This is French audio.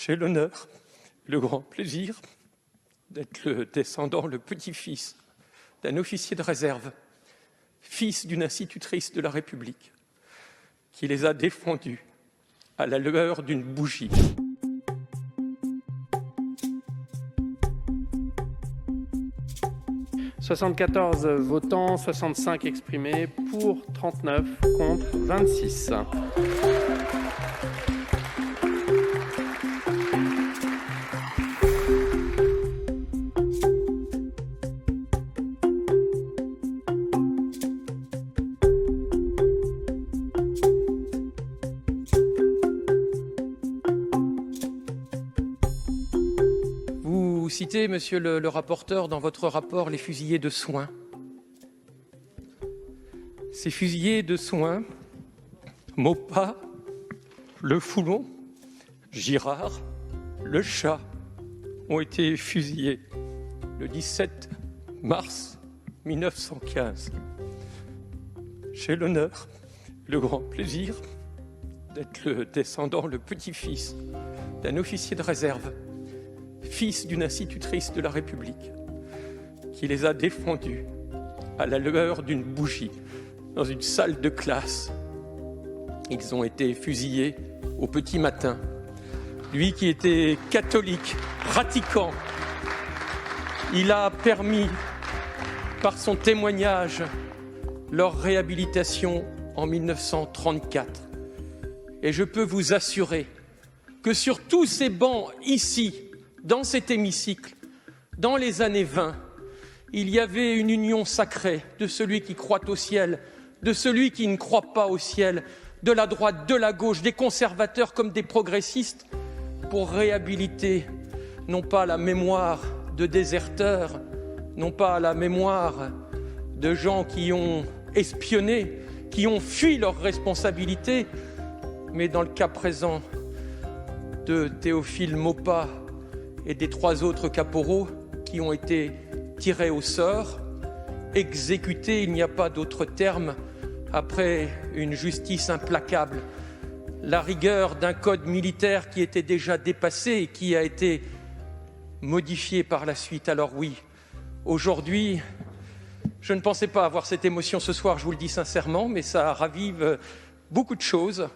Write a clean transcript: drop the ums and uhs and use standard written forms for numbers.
J'ai l'honneur, le grand plaisir d'être le descendant, le petit-fils d'un officier de réserve, fils d'une institutrice de la République, qui les a défendus à la lueur d'une bougie. « 74 votants, 65 exprimés, pour 39, contre 26. Vous citez, monsieur le rapporteur, dans votre rapport, les fusillés de soins. Ces fusillés de soins, Maupas, Le Foulon, Girard, Le Chat, ont été fusillés le 17 mars 1915. J'ai l'honneur, le grand plaisir d'être le descendant, le petit-fils d'un officier de réserve, fils d'une institutrice de la République, qui les a défendus à la lueur d'une bougie dans une salle de classe. Ils ont été fusillés au petit matin. Lui qui était catholique, pratiquant, il a permis, par son témoignage, leur réhabilitation en 1934. Et je peux vous assurer que sur tous ces bancs ici, dans cet hémicycle, dans les années 20, il y avait une union sacrée de celui qui croit au ciel, de celui qui ne croit pas au ciel, de la droite, de la gauche, des conservateurs comme des progressistes, pour réhabiliter non pas la mémoire de déserteurs, non pas la mémoire de gens qui ont espionné, qui ont fui leurs responsabilités, mais dans le cas présent de Théophile Maupas et des 3 autres caporaux qui ont été tirés au sort, exécutés, il n'y a pas d'autre terme, après une justice implacable, la rigueur d'un code militaire qui était déjà dépassé et qui a été modifié par la suite. Alors oui, aujourd'hui, je ne pensais pas avoir cette émotion ce soir, je vous le dis sincèrement, mais ça ravive beaucoup de choses.